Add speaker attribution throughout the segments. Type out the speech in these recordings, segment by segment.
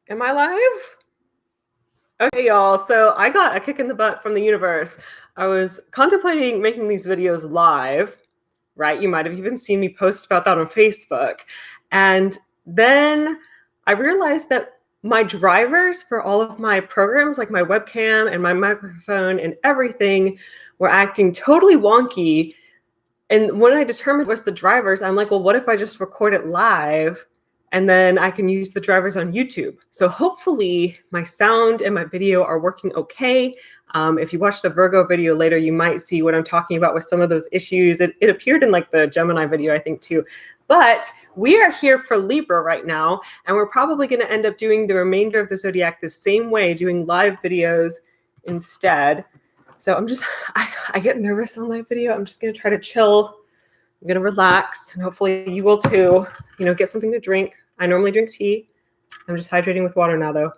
Speaker 1: Am I live? Okay, y'all. So I got a kick in the butt from the universe. I was contemplating making these videos live, right? You might have even seen me post about that on Facebook. And then I realized that my drivers for all of my programs, like my webcam and my microphone and everything, were acting totally wonky. And when I determined what's the drivers, I'm like, well, what if I just record it live and then I can use the drivers on YouTube? So hopefully my sound and my video are working okay. If you watch the Virgo video later, you might see what I'm talking about with some of those issues. It appeared in like the Gemini video, I think, too. But we are here for Libra right now, and we're probably going to end up doing the remainder of the zodiac the same way, doing live videos instead. So I get nervous on live video. I'm just going to try to chill. I'm going to relax, and hopefully you will too. Get something to drink. I normally drink tea. I'm just hydrating with water now, though.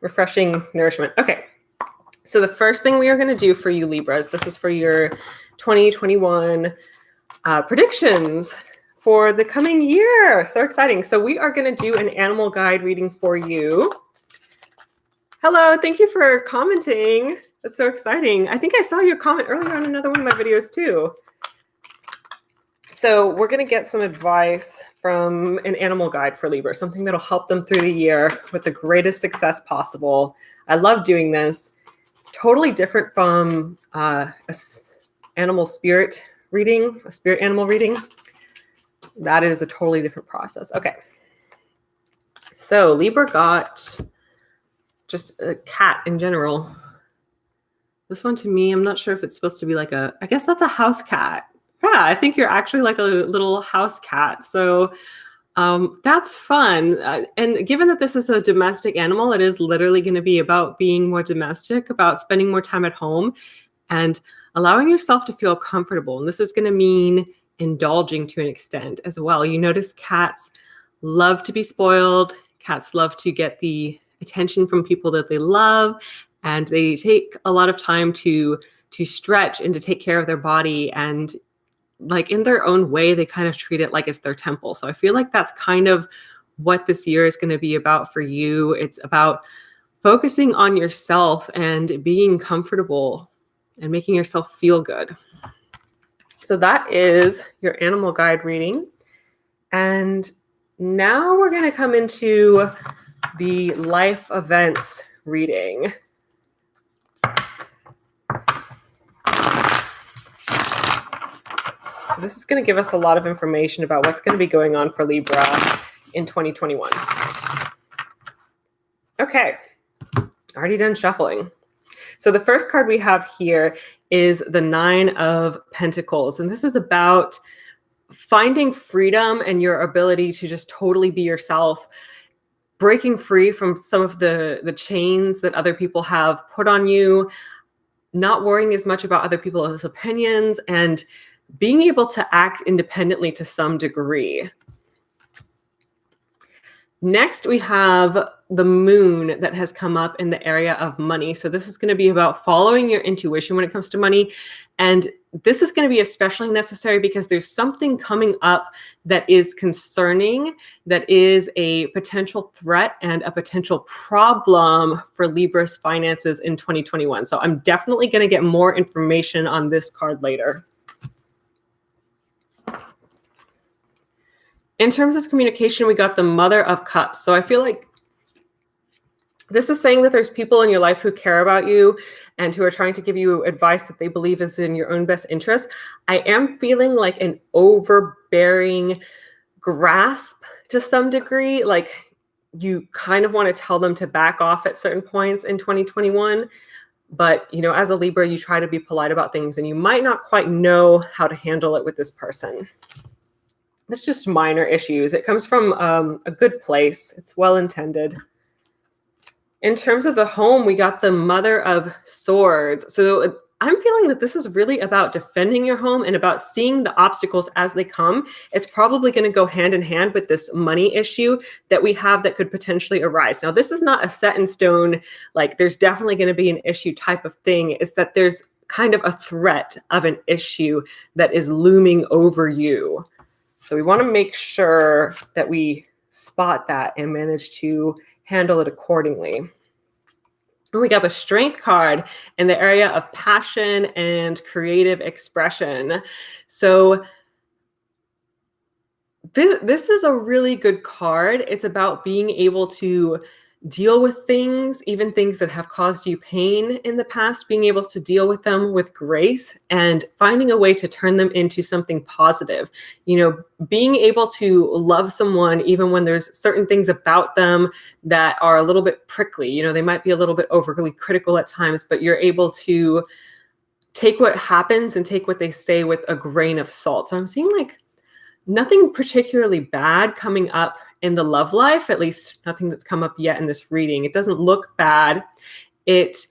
Speaker 1: Refreshing nourishment. Okay. So the first thing we are going to do for you Libras, this is for your 2021 predictions for the coming year. So exciting. So we are going to do an animal guide reading for you. Hello, thank you for commenting. That's so exciting. I think I saw your comment earlier on another one of my videos too. So we're going to get some advice from an animal guide for Libra, something that'll help them through the year with the greatest success possible. I love doing this. It's totally different from animal spirit reading, a spirit animal reading. That is a totally different process. Okay. So Libra got just a cat in general. This one to me, I'm not sure if it's supposed to be like I guess that's a house cat. Yeah, I think you're actually like a little house cat. So that's fun. And given that this is a domestic animal, it is literally going to be about being more domestic, about spending more time at home and allowing yourself to feel comfortable. And this is going to mean indulging to an extent as well. You notice cats love to be spoiled. Cats love to get the attention from people that they love, and they take a lot of time to stretch and to take care of their body, and like in their own way they kind of treat it like it's their temple. So I feel like that's kind of what this year is going to be about for you. It's about focusing on yourself and being comfortable and making yourself feel good. So that is your animal guide reading. And now we're going to come into the life events reading. So this is going to give us a lot of information about what's going to be going on for Libra in 2021. Okay, already done shuffling. So the first card we have here is the Nine of Pentacles. And this is about finding freedom and your ability to just totally be yourself, breaking free from some of the chains that other people have put on you, not worrying as much about other people's opinions, and being able to act independently to some degree. Next, we have the moon that has come up in the area of money. So this is going to be about following your intuition when it comes to money. And this is going to be especially necessary because there's something coming up that is concerning, that is a potential threat and a potential problem for Libra's finances in 2021. So I'm definitely going to get more information on this card later. In terms of communication, we got the Mother of Cups. So I feel like this is saying that there's people in your life who care about you and who are trying to give you advice that they believe is in your own best interest. I am feeling like an overbearing grasp to some degree. Like you kind of want to tell them to back off at certain points in 2021. But, as a Libra, you try to be polite about things and you might not quite know how to handle it with this person. It's just minor issues. It comes from a good place. It's well-intended. In terms of the home, we got the Mother of Swords. So I'm feeling that this is really about defending your home and about seeing the obstacles as they come. It's probably going to go hand in hand with this money issue that we have that could potentially arise. Now, this is not a set in stone, like there's definitely going to be an issue type of thing. It's that there's kind of a threat of an issue that is looming over you. So we want to make sure that we spot that and manage to handle it accordingly. And we got the Strength card in the area of passion and creative expression. So this is a really good card. It's about being able to deal with things, even things that have caused you pain in the past, being able to deal with them with grace and finding a way to turn them into something positive. You know, being able to love someone even when there's certain things about them that are a little bit prickly. You know, they might be a little bit overly critical at times, but you're able to take what happens and take what they say with a grain of salt. So I'm seeing like nothing particularly bad coming up in the love life, at least nothing that's come up yet in this reading. It doesn't look bad. It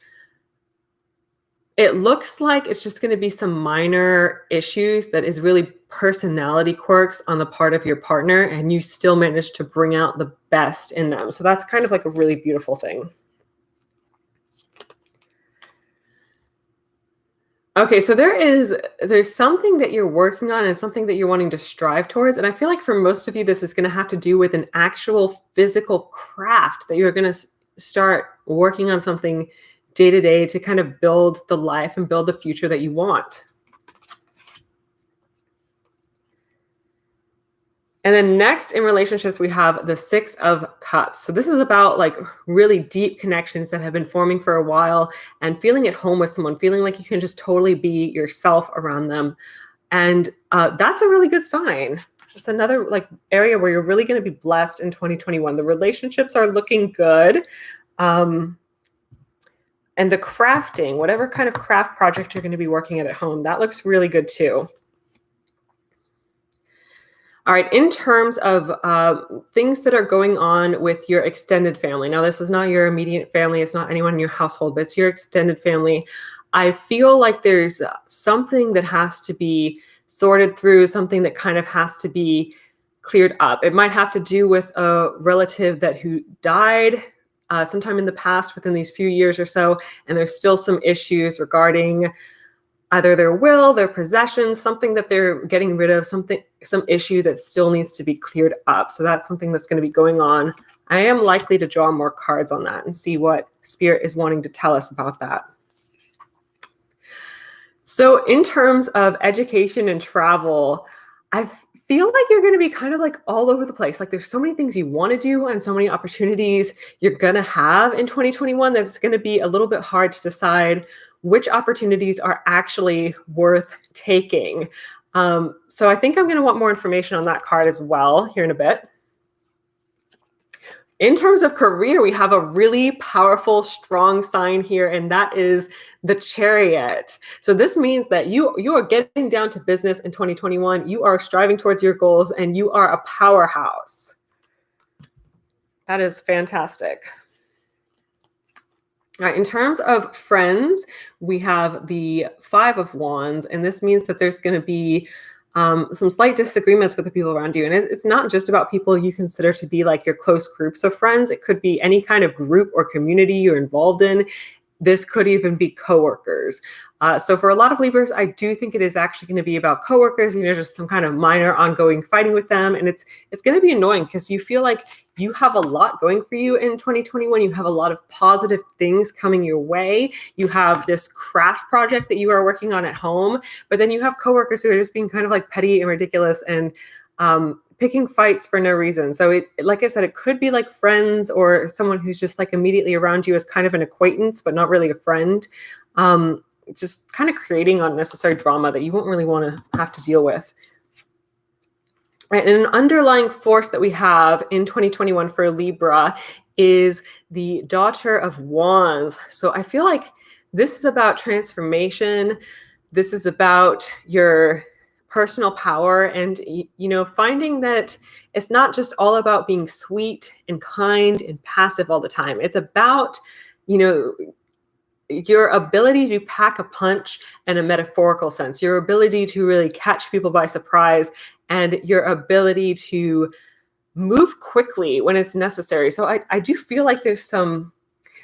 Speaker 1: looks like it's just going to be some minor issues that is really personality quirks on the part of your partner, and you still manage to bring out the best in them. So that's kind of like a really beautiful thing. Okay, so there's something that you're working on and something that you're wanting to strive towards. And I feel like for most of you, this is going to have to do with an actual physical craft that you're going to start working on something day to day to kind of build the life and build the future that you want. And then next in relationships, we have the 6 of Cups. So this is about like really deep connections that have been forming for a while and feeling at home with someone, feeling like you can just totally be yourself around them. And that's a really good sign. It's another like area where you're really going to be blessed in 2021. The relationships are looking good. And the crafting, whatever kind of craft project you're going to be working at home, that looks really good too. All right, in terms of things that are going on with your extended family. Now, this is not your immediate family. It's not anyone in your household, but it's your extended family. I feel like there's something that has to be sorted through, something that kind of has to be cleared up. It might have to do with a relative who died sometime in the past within these few years or so, and there's still some issues regarding either their will, their possessions, something that they're getting rid of, some issue that still needs to be cleared up. So that's something that's going to be going on. I am likely to draw more cards on that and see what Spirit is wanting to tell us about that. So in terms of education and travel, I feel like you're going to be kind of like all over the place. Like there's so many things you want to do and so many opportunities you're going to have in 2021 that it's going to be a little bit hard to decide which opportunities are actually worth taking. So I think I'm going to want more information on that card as well here in a bit. In terms of career, we have a really powerful, strong sign here, and that is the Chariot. So this means that you are getting down to business in 2021. You are striving towards your goals, and you are a powerhouse. That is fantastic. All right, in terms of friends, we have the 5 of Wands, and this means that there's going to be some slight disagreements with the people around you. And it's not just about people you consider to be like your close groups of friends. It could be any kind of group or community you're involved in. This could even be coworkers. So for a lot of Libras, I do think it is actually going to be about coworkers, just some kind of minor ongoing fighting with them. And it's going to be annoying because you feel like you have a lot going for you in 2021. You have a lot of positive things coming your way. You have this craft project that you are working on at home, but then you have coworkers who are just being kind of like petty and ridiculous and picking fights for no reason. So like I said, it could be like friends or someone who's just like immediately around you as kind of an acquaintance, but not really a friend. Just kind of creating unnecessary drama that you won't really want to have to deal with. Right, and an underlying force that we have in 2021 for Libra is the Daughter of Wands. So I feel like this is about transformation. This is about your personal power and, finding that it's not just all about being sweet and kind and passive all the time. It's about, your ability to pack a punch in a metaphorical sense, your ability to really catch people by surprise, and your ability to move quickly when it's necessary. So I do feel like there's some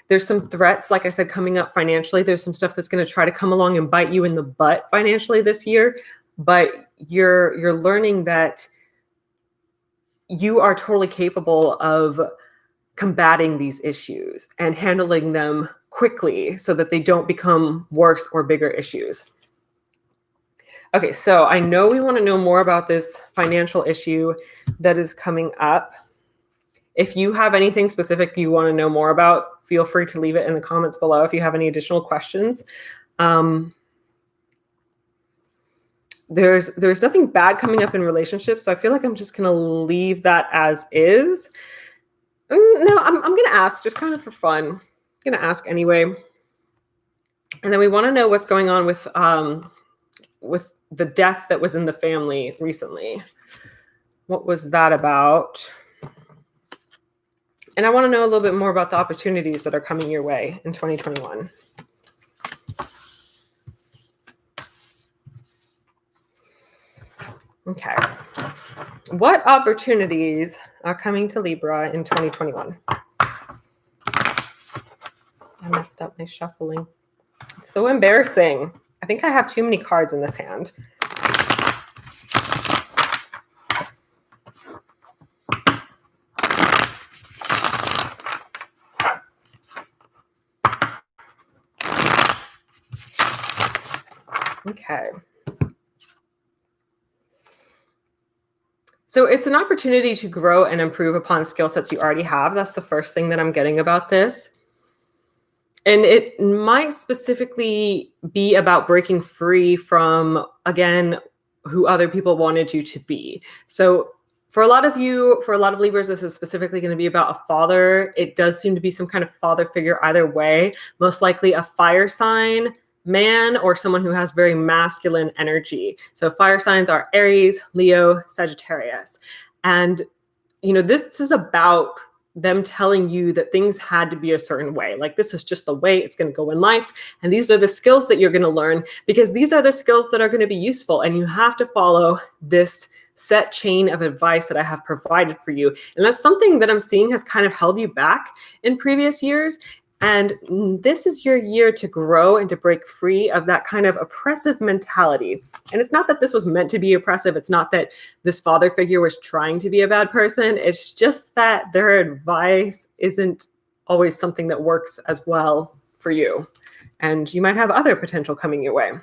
Speaker 1: threats, like I said, coming up financially. There's some stuff that's going to try to come along and bite you in the butt financially this year, but you're learning that you are totally capable of combating these issues and handling them quickly so that they don't become worse or bigger issues. Okay, so I know we want to know more about this financial issue that is coming up. If you have anything specific you want to know more about, feel free to leave it in the comments below if you have any additional questions. There's nothing bad coming up in relationships, so I feel like I'm just gonna leave that as is. No, I'm gonna ask just kind of for fun. I'm gonna ask anyway. And then we want to know what's going on with the death that was in the family recently. What was that about? And I want to know a little bit more about the opportunities that are coming your way in 2021. Okay. What opportunities are coming to Libra in 2021? I messed up my shuffling. It's so embarrassing. I think I have too many cards in this hand. Okay. So it's an opportunity to grow and improve upon skill sets you already have. That's the first thing that I'm getting about this. And it might specifically be about breaking free from, again, who other people wanted you to be. So for a lot of you, for a lot of Libras, this is specifically going to be about a father. It does seem to be some kind of father figure either way, most likely a fire sign man or someone who has very masculine energy. So fire signs are Aries, Leo, Sagittarius. And, this is about them telling you that things had to be a certain way. Like, this is just the way it's going to go in life. And these are the skills that you're going to learn because these are the skills that are going to be useful. And you have to follow this set chain of advice that I have provided for you. And that's something that I'm seeing has kind of held you back in previous years. And this is your year to grow and to break free of that kind of oppressive mentality. And it's not that this was meant to be oppressive. It's not that this father figure was trying to be a bad person. It's just that their advice isn't always something that works as well for you. And you might have other potential coming your way.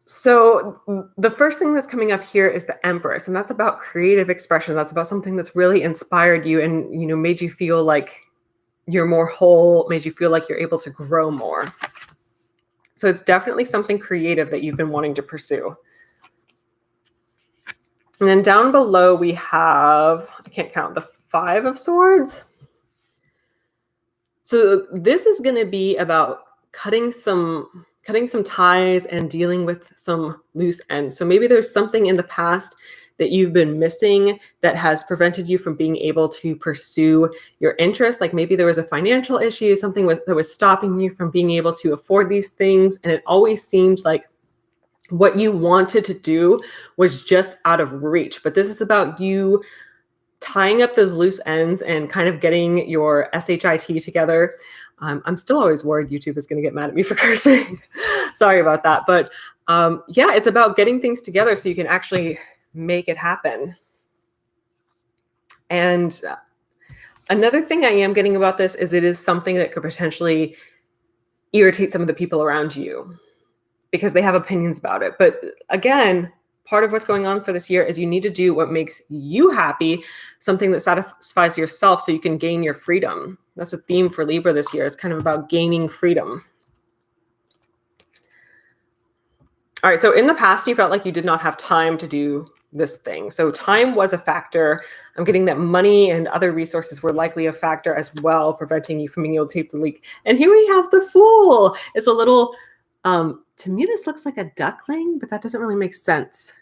Speaker 1: So the first thing that's coming up here is the Empress, and that's about creative expression. That's about something that's really inspired you and, made you feel like you're more whole, made you feel like you're able to grow more. So it's definitely something creative that you've been wanting to pursue. And then down below we have, I can't count, the Five of Swords. So this is going to be about cutting some ties and dealing with some loose ends. So maybe there's something in the past that you've been missing that has prevented you from being able to pursue your interests. Like maybe there was a financial issue, something that was stopping you from being able to afford these things. And it always seemed like what you wanted to do was just out of reach. But this is about you tying up those loose ends and kind of getting your SHIT together. I'm still always worried YouTube is going to get mad at me for cursing. Sorry about that. But yeah, it's about getting things together so you can actually make it happen. And another thing I am getting about this is it is something that could potentially irritate some of the people around you because they have opinions about it. But again, part of what's going on for this year is you need to do what makes you happy, something that satisfies yourself so you can gain your freedom. That's a theme for Libra this year. It's kind of about gaining freedom. All right, so in the past, you felt like you did not have time to do this thing. So time was a factor. I'm getting that money and other resources were likely a factor as well, preventing you from being able to take the leap. And here we have the Fool. It's a little, to me, this looks like a duckling, but that doesn't really make sense.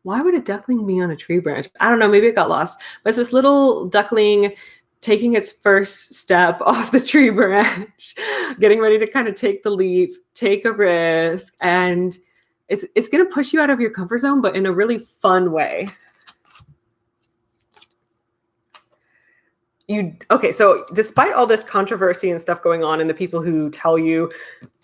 Speaker 1: Why would a duckling be on a tree branch? I don't know, maybe it got lost. But it's this little duckling taking its first step off the tree branch, getting ready to kind of take the leap, take a risk, and it's going to push you out of your comfort zone, but in a really fun way. Okay, so despite all this controversy and stuff going on and the people who tell you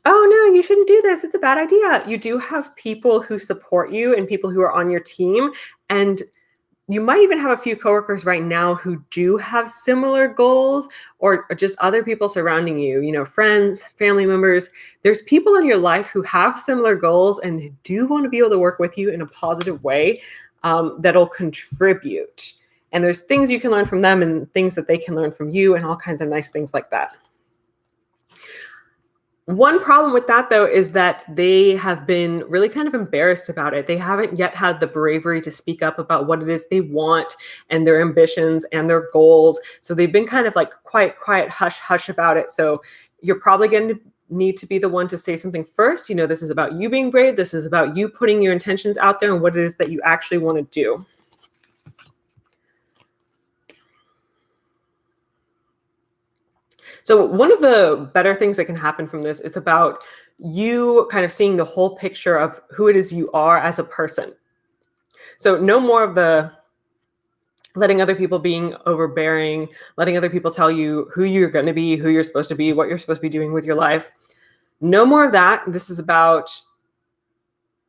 Speaker 1: oh no, you shouldn't do this. It's a bad idea. You do have people who support you and people who are on your team. And you might even have a few coworkers right now who do have similar goals, or just other people surrounding you, friends, family members. There's people in your life who have similar goals and do want to be able to work with you in a positive way, that'll contribute. And there's things you can learn from them and things that they can learn from you and all kinds of nice things like that. One problem with that, though, is that they have been really kind of embarrassed about it. They haven't yet had the bravery to speak up about what it is they want and their ambitions and their goals. So they've been kind of like quiet, hush, hush about it. So you're probably going to need to be the one to say something first. This is about you being brave. This is about you putting your intentions out there and what it is that you actually want to do. So one of the better things that can happen from this is about you kind of seeing the whole picture of who it is you are as a person. So no more of the letting other people being overbearing, letting other people tell you who you're going to be, who you're supposed to be, what you're supposed to be doing with your life. No more of that. This is about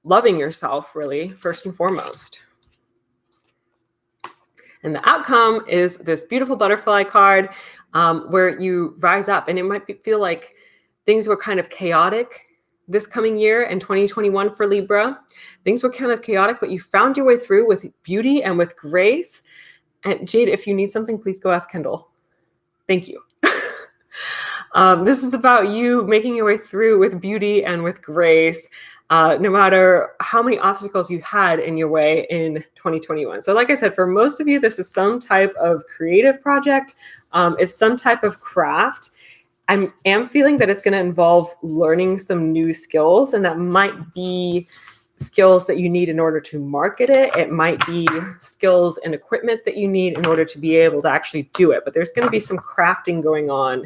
Speaker 1: loving yourself, really, first and foremost. And the outcome is this beautiful butterfly card, where you rise up. And it might feel like things were kind of chaotic this coming year in 2021 for Libra. Things were kind of chaotic, but you found your way through with beauty and with grace. And Jade, if you need something, please go ask Kendall. Thank you. This is about you making your way through with beauty and with grace, no matter how many obstacles you had in your way in 2021. So like I said, for most of you, this is some type of creative project. It's some type of craft. I am feeling that it's going to involve learning some new skills, and that might be skills that you need in order to market it. It might be skills and equipment that you need in order to be able to actually do it. But there's going to be some crafting going on,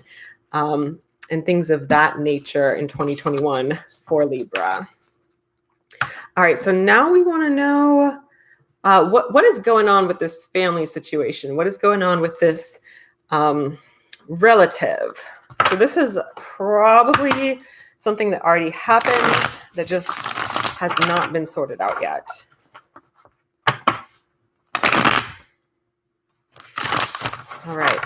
Speaker 1: and things of that nature in 2021 for Libra. All right, so now we want to know what is going on with this family situation. What is going on with this relative? So this is probably something that already happened that just has not been sorted out yet. All right.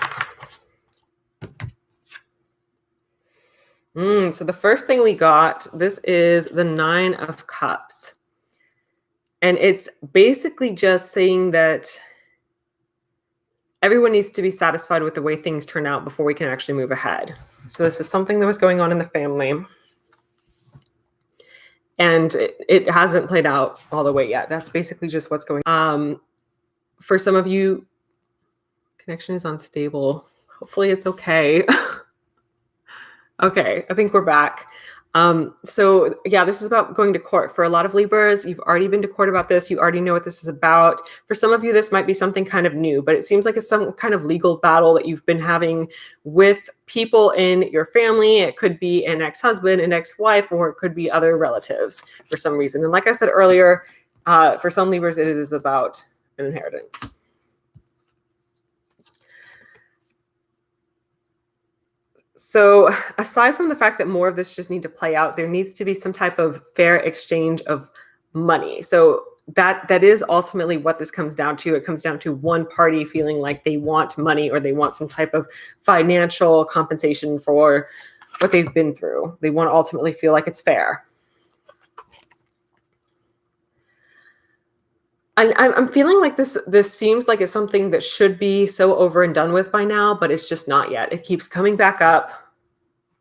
Speaker 1: So the first thing we got, this is the 9 of Cups. And it's basically just saying that everyone needs to be satisfied with the way things turn out before we can actually move ahead. So this is something that was going on in the family. And it hasn't played out all the way yet. That's basically just what's going on. For some of you, connection is unstable. Hopefully it's okay. Okay, I think we're back. So yeah, this is about going to court. For a lot of Libras, you've already been to court about this. You already know what this is about. For some of you, this might be something kind of new, but it seems like it's some kind of legal battle that you've been having with people in your family. It could be an ex-husband, an ex-wife, or it could be other relatives for some reason. And like I said earlier, for some Libras, it is about an inheritance. So aside from the fact that more of this just need to play out, there needs to be some type of fair exchange of money. So that is ultimately what this comes down to. It comes down to one party feeling like they want money, or they want some type of financial compensation for what they've been through. They want to ultimately feel like it's fair. I'm feeling like this seems like it's something that should be so over and done with by now, but it's just not yet. It keeps coming back up.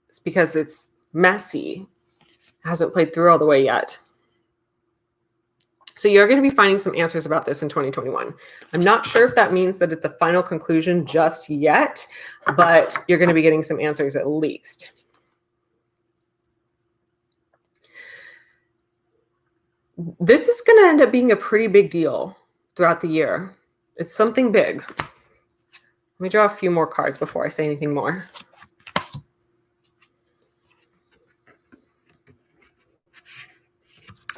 Speaker 1: It's because it's messy. It hasn't played through all the way yet. So you're going to be finding some answers about this in 2021. I'm not sure if that means that it's a final conclusion just yet, but you're going to be getting some answers at least. This is going to end up being a pretty big deal throughout the year. It's something big. Let me draw a few more cards before I say anything more.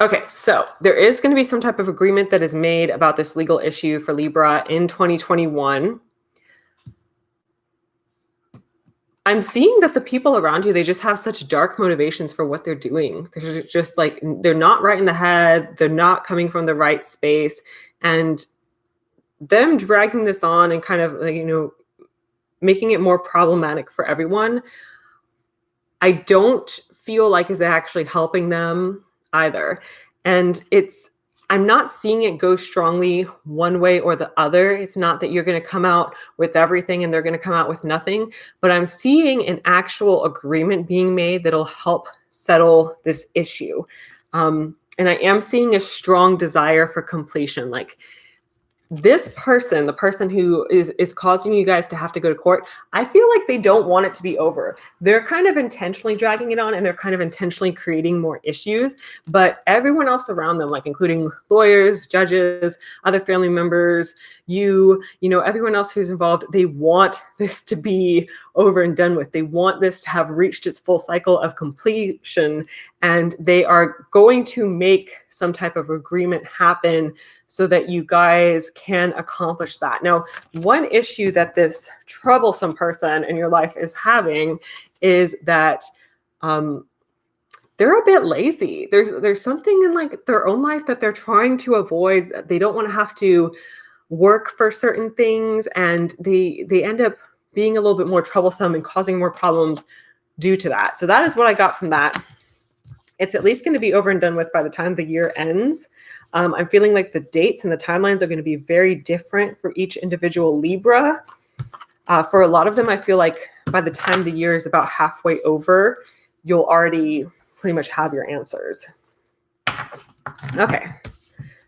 Speaker 1: Okay, so there is going to be some type of agreement that is made about this legal issue for Libra in 2021. I'm seeing that the people around you, they just have such dark motivations for what they're doing. They're just like, they're not right in the head. They're not coming from the right space. And them dragging this on and kind of like, making it more problematic for everyone, I don't feel like is actually helping them either. And I'm not seeing it go strongly one way or the other. It's not that you're going to come out with everything and they're going to come out with nothing, but I'm seeing an actual agreement being made that'll help settle this issue. And I am seeing a strong desire for completion. Like, this person, the person who is causing you guys to have to go to court, I feel like they don't want it to be over. They're kind of intentionally dragging it on, and they're kind of intentionally creating more issues. But everyone else around them, like including lawyers, judges, other family members, everyone else who's involved, they want this to be over and done with. They want this to have reached its full cycle of completion, and they are going to make some type of agreement happen so that you guys can accomplish that. Now, one issue that this troublesome person in your life is having is that they're a bit lazy. There's something in like their own life that they're trying to avoid. They don't want to have to work for certain things, and they end up being a little bit more troublesome and causing more problems due to that. So that is what I got from that. It's at least going to be over and done with by the time the year ends. I'm feeling like the dates and the timelines are going to be very different for each individual Libra. For a lot of them, I feel like by the time the year is about halfway over, you'll already pretty much have your answers. Okay,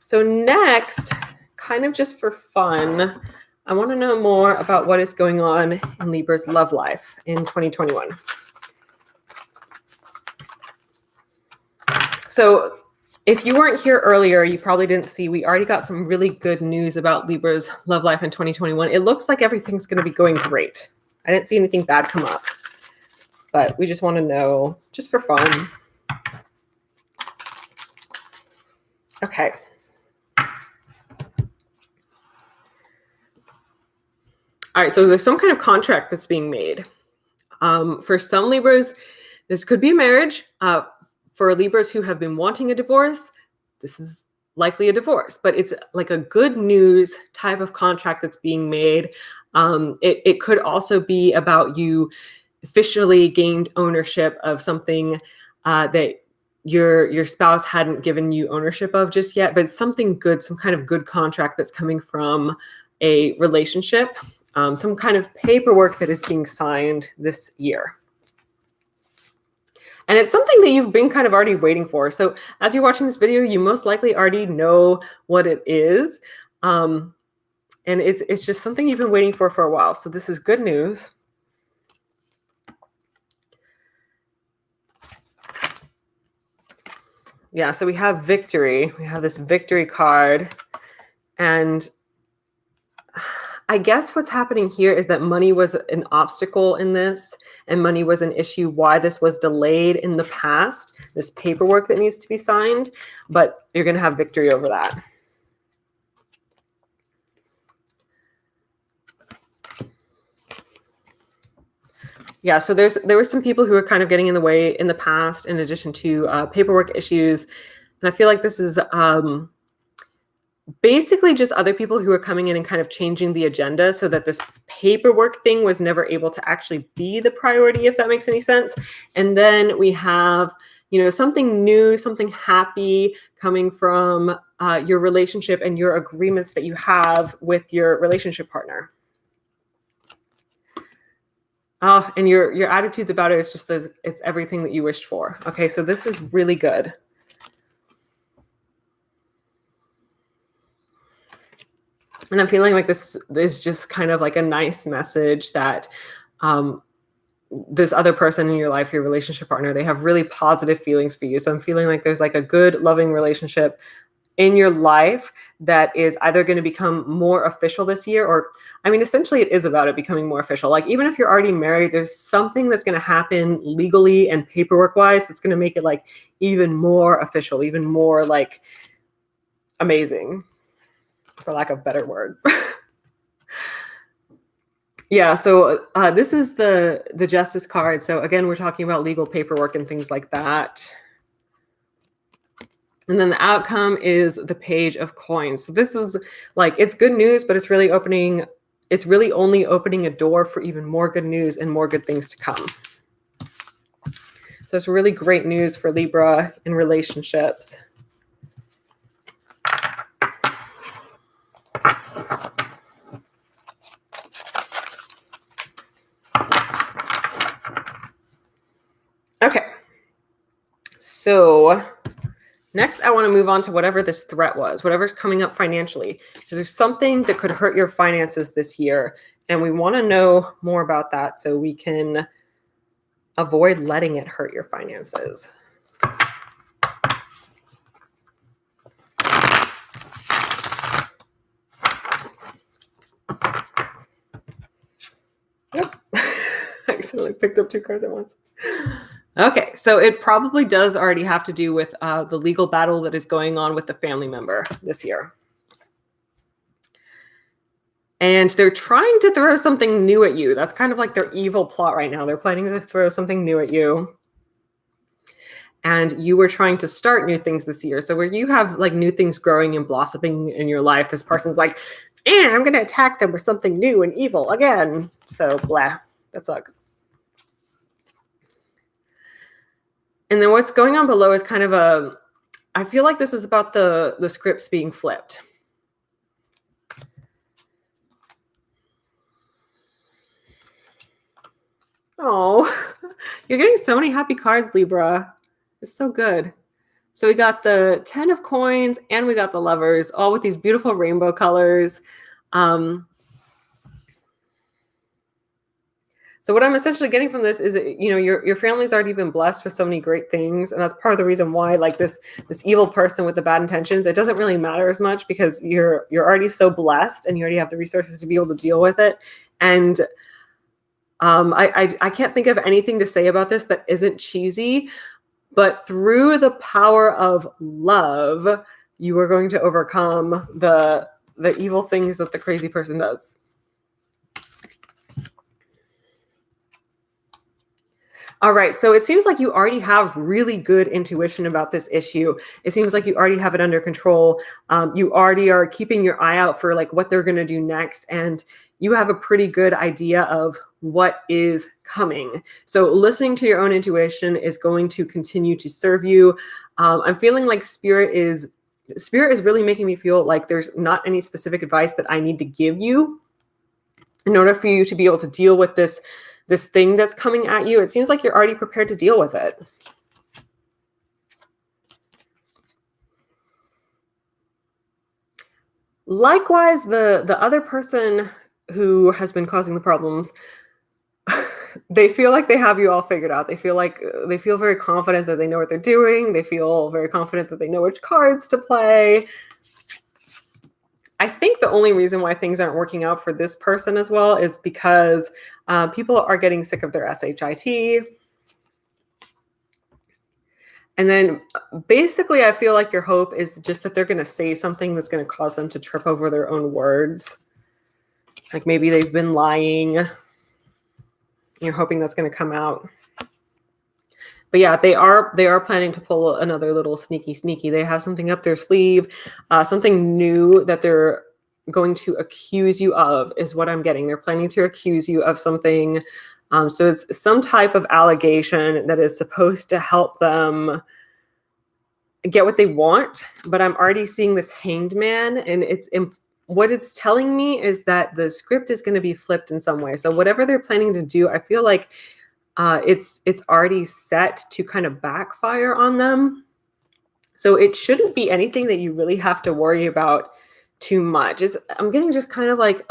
Speaker 1: so next, kind of just for fun, I want to know more about what is going on in Libra's love life in 2021. So if you weren't here earlier, you probably didn't see, we already got some really good news about Libra's love life in 2021. It looks like everything's going to be going great. I didn't see anything bad come up, but we just want to know, just for fun. Okay. All right, so there's some kind of contract that's being made. For some Libras, this could be a marriage. For Libras who have been wanting a divorce, this is likely a divorce, but it's like a good news type of contract that's being made. It could also be about you officially gained ownership of something that your spouse hadn't given you ownership of just yet, but it's something good, some kind of good contract that's coming from a relationship, some kind of paperwork that is being signed this year. And it's something that you've been kind of already waiting for. So as you're watching this video, you most likely already know what it is. And it's just something you've been waiting for a while. So this is good news. Yeah, so we have victory. We have this victory card. And I guess what's happening here is that money was an obstacle in this, and money was an issue why this was delayed in the past, this paperwork that needs to be signed, but you're going to have victory over that. Yeah, so there were some people who were kind of getting in the way in the past, in addition to paperwork issues. And I feel like this is basically just other people who are coming in and kind of changing the agenda so that this paperwork thing was never able to actually be the priority, if that makes any sense. And then we have, something new, something happy coming from your relationship and your agreements that you have with your relationship partner. Oh, and your attitudes about it is just it's everything that you wished for. Okay, so this is really good. And I'm feeling like this is just kind of like a nice message that this other person in your life, your relationship partner, they have really positive feelings for you. So I'm feeling like there's like a good, loving relationship in your life that is either going to become more official this year, or, I mean, essentially it is about it becoming more official. Like, even if you're already married, there's something that's going to happen legally and paperwork wise that's going to make it like even more official, even more like amazing, for lack of a better word. Yeah, so this is the Justice card. So again, we're talking about legal paperwork and things like that. And then the outcome is the Page of Coins. So this is like, it's good news, but it's really only opening a door for even more good news and more good things to come. So it's really great news for Libra in relationships. Okay. So next, I want to move on to whatever this threat was, whatever's coming up financially. Because there's something that could hurt your finances this year, and we want to know more about that so we can avoid letting it hurt your finances. Yep. I accidentally picked up 2 cards at once. Okay, so it probably does already have to do with the legal battle that is going on with the family member this year. And they're trying to throw something new at you. That's kind of like their evil plot right now. They're planning to throw something new at you. And you were trying to start new things this year. So where you have like new things growing and blossoming in your life, this person's like, I'm going to attack them with something new and evil again. So blah, that sucks. And then what's going on below is kind of I feel like this is about the scripts being flipped. Oh, you're getting so many happy cards, Libra. It's so good. So we got the 10 of coins and we got the lovers, all with these beautiful rainbow colors. So what I'm essentially getting from this is, your family's already been blessed with so many great things. And that's part of the reason why, like this evil person with the bad intentions, it doesn't really matter as much because you're already so blessed and you already have the resources to be able to deal with it. And I can't think of anything to say about this that isn't cheesy, but through the power of love, you are going to overcome the evil things that the crazy person does. All right, so it seems like you already have really good intuition about this issue. It seems like you already have it under control. You already are keeping your eye out for like what they're going to do next, and you have a pretty good idea of what is coming. So listening to your own intuition is going to continue to serve you. I'm feeling like Spirit is really making me feel like there's not any specific advice that I need to give you in order for you to be able to deal with this thing that's coming at you. It seems like you're already prepared to deal with it. Likewise, the other person who has been causing the problems, they feel like they have you all figured out. They feel very confident that they know what they're doing. They feel very confident that they know which cards to play. I think the only reason why things aren't working out for this person as well is because people are getting sick of their SHIT. And then basically I feel like your hope is just that they're going to say something that's going to cause them to trip over their own words. Like maybe they've been lying. You're hoping that's going to come out. But yeah, they are planning to pull another little sneaky. They have something up their sleeve, something new that they're going to accuse you of is what I'm getting. They're planning to accuse you of something. So it's some type of allegation that is supposed to help them get what they want. But I'm already seeing this Hanged Man, and what it's telling me is that the script is going to be flipped in some way. So whatever they're planning to do, I feel like it's already set to kind of backfire on them. So it shouldn't be anything that you really have to worry about too much. I'm getting just kind of like,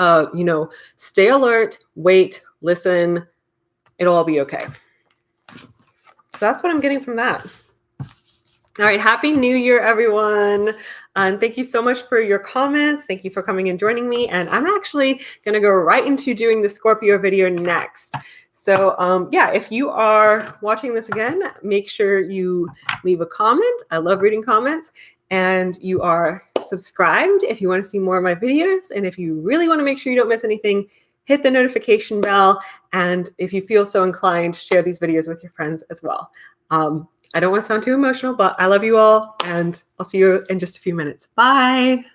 Speaker 1: stay alert, wait, listen, it'll all be okay. So that's what I'm getting from that. All right, Happy New Year, everyone. And thank you so much for your comments. Thank you for coming and joining me. And I'm actually going to go right into doing the Scorpio video next. So if you are watching this again, make sure you leave a comment. I love reading comments. And you are subscribed if you want to see more of my videos. And if you really want to make sure you don't miss anything, hit the notification bell. And if you feel so inclined, share these videos with your friends as well. I don't want to sound too emotional, but I love you all, and I'll see you in just a few minutes. Bye.